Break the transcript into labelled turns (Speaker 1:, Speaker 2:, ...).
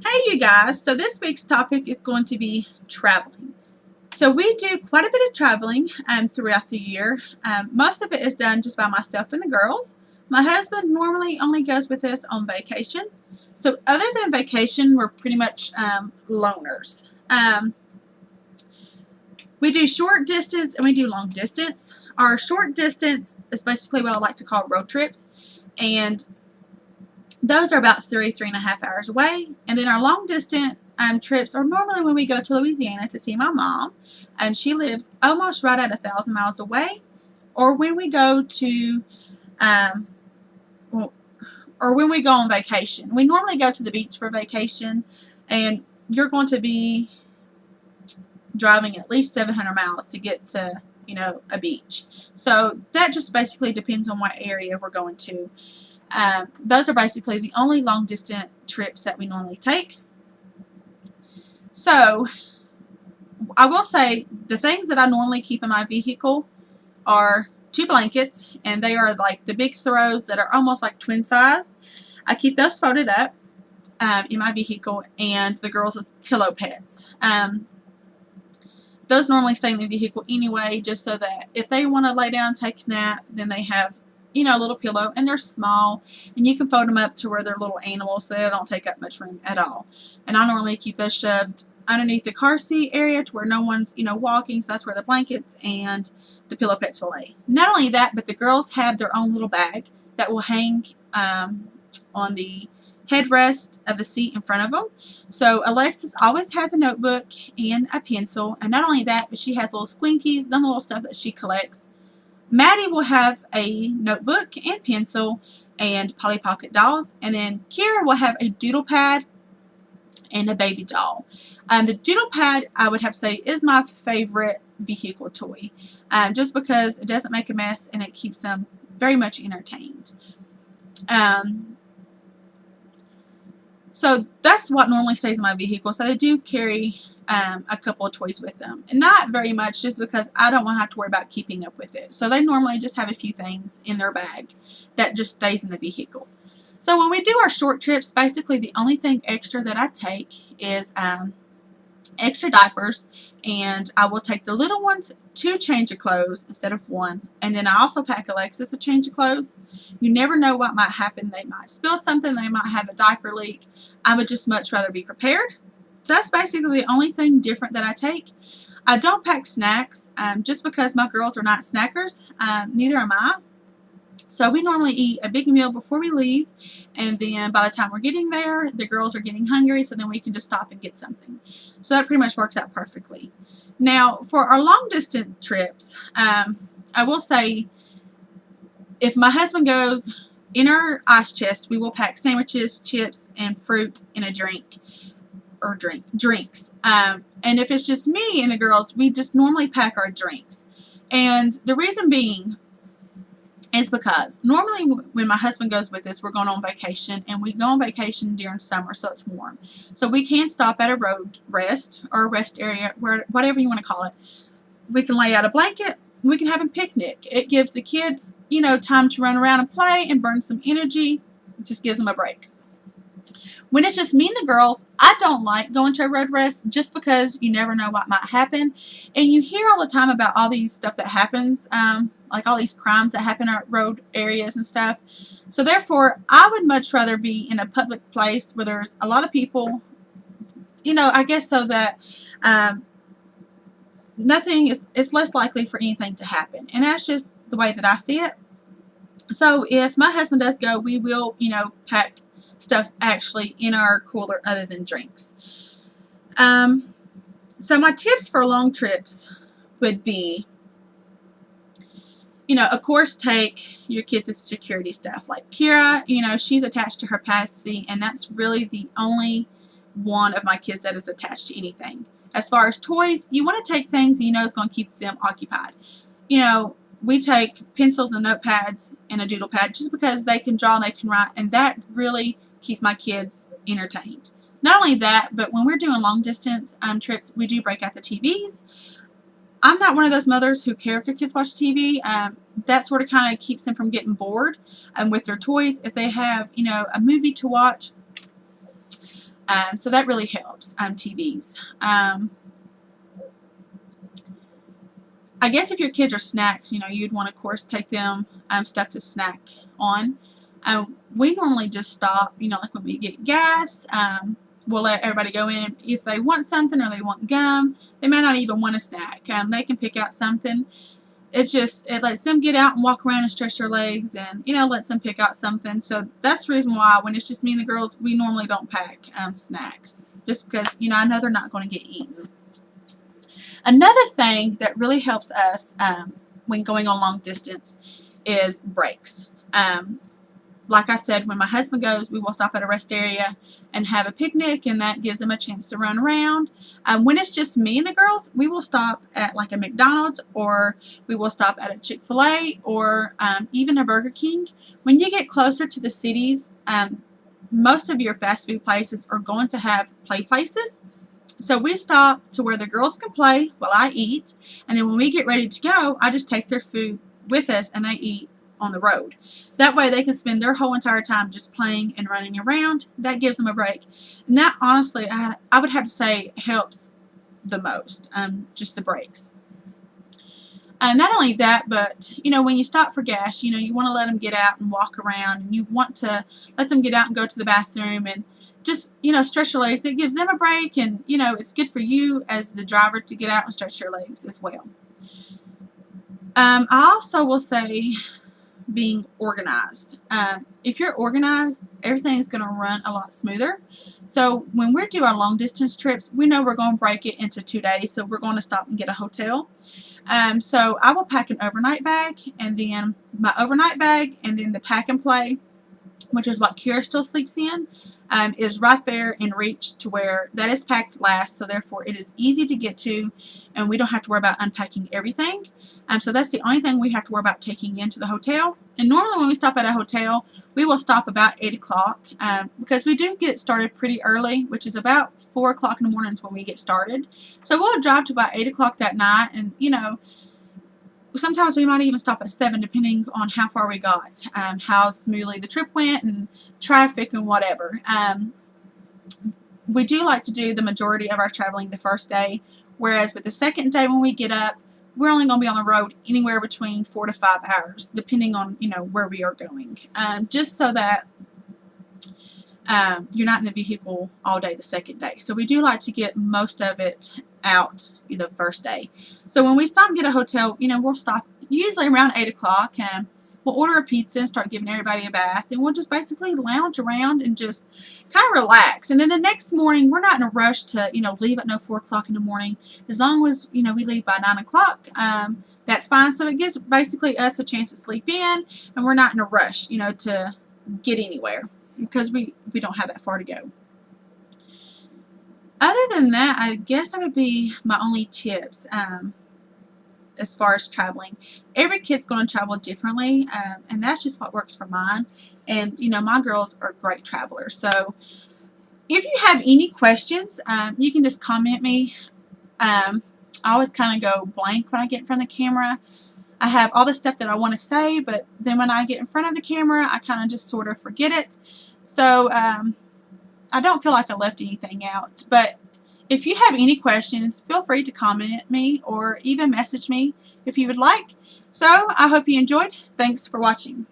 Speaker 1: Hey you guys, so this week's topic is going to be traveling. So we do quite a bit of traveling throughout the year. Most of it is done just by myself and the girls. My husband normally only goes with us on vacation. So other than vacation, we're pretty much loners. We do short distance and we do long distance. Our short distance is basically what I like to call road trips. And those are about 3.5 hours away. And then our long distance trips are normally when we go to Louisiana to see my mom. She lives almost right at 1,000 miles away. Or when we go to, or when we go on vacation. We normally go to the beach for vacation, and you're going to be driving at least 700 miles to get to, a beach. So that just basically depends on what area we're going to. Those are basically the only long distance trips that we normally take. So I will say the things that I normally keep in my vehicle are 2 blankets, and they are like the big throws that are almost like twin size. I keep those folded up in my vehicle, and the girls' pillow pads. Those normally stay in the vehicle anyway, just so that if they want to lay down and take a nap, then they have a little pillow, and they're small, and you can fold them up to where they're little animals, so they don't take up much room at all. And I normally keep those shoved underneath the car seat area to where no one's, walking, so that's where the blankets and the pillow pads will lay. Not only that, but the girls have their own little bag that will hang on the headrest of the seat in front of them. So Alexis always has a notebook and a pencil, and not only that, but she has little squinkies, them little stuff that she collects. Maddie will have a notebook and pencil and Polly Pocket dolls. And then Kiera will have a doodle pad and a baby doll. The doodle pad, I would have to say, is my favorite vehicle toy. Just because it doesn't make a mess and it keeps them very much entertained. So that's what normally stays in my vehicle. So they do carry a couple of toys with them, and not very much, just because I don't want to have to worry about keeping up with it. So they normally just have a few things in their bag that just stays in the vehicle. So when we do our short trips, basically the only thing extra that I take is extra diapers, and I will take the little ones 2 change of clothes instead of 1, and then I also pack Alexis a change of clothes. You never know what might happen. They might spill something, they might have a diaper leak. I would just much rather be prepared. So that's basically the only thing different that I take. I don't pack snacks just because my girls are not snackers. Neither am I. So we normally eat a big meal before we leave, and then by the time we're getting there, the girls are getting hungry, so then we can just stop and get something. So that pretty much works out perfectly. Now, for our long distance trips, I will say, if my husband goes, in our ice chest, we will pack sandwiches, chips, and fruit, and a drink. Or drinks. And if it's just me and the girls, we just normally pack our drinks. And the reason being is because normally when my husband goes with us, we're going on vacation, and we go on vacation during summer, so it's warm. So we can stop at a road rest or a rest area, whatever you want to call it. We can lay out a blanket. We can have a picnic. It gives the kids, time to run around and play and burn some energy. It just gives them a break. When it's just me and the girls, I don't like going to a road rest, just because you never know what might happen. And you hear all the time about all these stuff that happens, like all these crimes that happen at road areas and stuff. So therefore, I would much rather be in a public place where there's a lot of people, I guess, so that it's less likely for anything to happen. And that's just the way that I see it. So if my husband does go, we will, pack stuff actually in our cooler other than drinks. So my tips for long trips would be, of course, take your kids' security stuff. Like Kiera, she's attached to her patsy, and that's really the only one of my kids that is attached to anything. As far as toys, you want to take things is going to keep them occupied. We take pencils and notepads and a doodle pad just because they can draw and they can write, and that really keeps my kids entertained. Not only that, but when we're doing long distance trips, we do break out the TVs. I'm not one of those mothers who care if their kids watch TV. That sort of kind of keeps them from getting bored with their toys. If they have, a movie to watch, So that really helps, TVs. I guess if your kids are snacks, you'd want to, of course, take them stuff to snack on. We normally just stop, like when we get gas, we'll let everybody go in. If they want something or they want gum, they might not even want a snack. They can pick out something. It lets them get out and walk around and stretch their legs, and lets them pick out something. So that's the reason why when it's just me and the girls, we normally don't pack snacks, just because I know they're not going to get eaten. Another thing that really helps us when going on long distance is breaks. Like I said, when my husband goes, we will stop at a rest area and have a picnic, and that gives them a chance to run around. When it's just me and the girls, we will stop at like a McDonald's, or we will stop at a Chick-fil-A, or even a Burger King. When you get closer to the cities, most of your fast food places are going to have play places. So we stop to where the girls can play while I eat, and then when we get ready to go, I just take their food with us and they eat on the road. That way they can spend their whole entire time just playing and running around. That gives them a break. And that, honestly, I would have to say helps the most, just the breaks. Not only that, but, when you stop for gas, you want to let them get out and walk around, and you want to let them get out and go to the bathroom and just, stretch your legs. It gives them a break, and, it's good for you as the driver to get out and stretch your legs as well. I also will say being organized. If you're organized, everything's going to run a lot smoother. So when we do our long distance trips, we know we're going to break it into 2 days, so we're going to stop and get a hotel. So I will pack an overnight bag, and then my overnight bag, and then the pack and play, which is what Kiera still sleeps in, is right there in reach to where that is packed last, so therefore it is easy to get to, and we don't have to worry about unpacking everything. So that's the only thing we have to worry about taking into the hotel. And normally when we stop at a hotel, we will stop about 8 o'clock because we do get started pretty early, which is about 4 o'clock in the morning is when we get started. So we'll drive to about 8 o'clock that night, and sometimes we might even stop at 7 depending on how far we got, how smoothly the trip went, and traffic and whatever. We do like to do the majority of our traveling the first day, whereas with the second day when we get up, we're only going to be on the road anywhere between 4 to 5 hours, depending on, where we are going, just so that you're not in the vehicle all day the second day. So we do like to get most of it out the first day. So when we stop and get a hotel, we'll stop usually around 8 o'clock, and we'll order a pizza and start giving everybody a bath, and we'll just basically lounge around and just kind of relax. And then the next morning, we're not in a rush to, leave at 4 o'clock in the morning. As long as, we leave by 9 o'clock, that's fine. So it gives basically us a chance to sleep in, and we're not in a rush, to get anywhere, because we don't have that far to go. Other than that, I guess that would be my only tips as far as traveling. Every kid's going to travel differently, and that's just what works for mine. And, my girls are great travelers. So if you have any questions, you can just comment me. I always kind of go blank when I get in front of the camera. I have all the stuff that I want to say, but then when I get in front of the camera, I kind of just sort of forget it. So I don't feel like I left anything out. But if you have any questions, feel free to comment me or even message me if you would like. So I hope you enjoyed. Thanks for watching.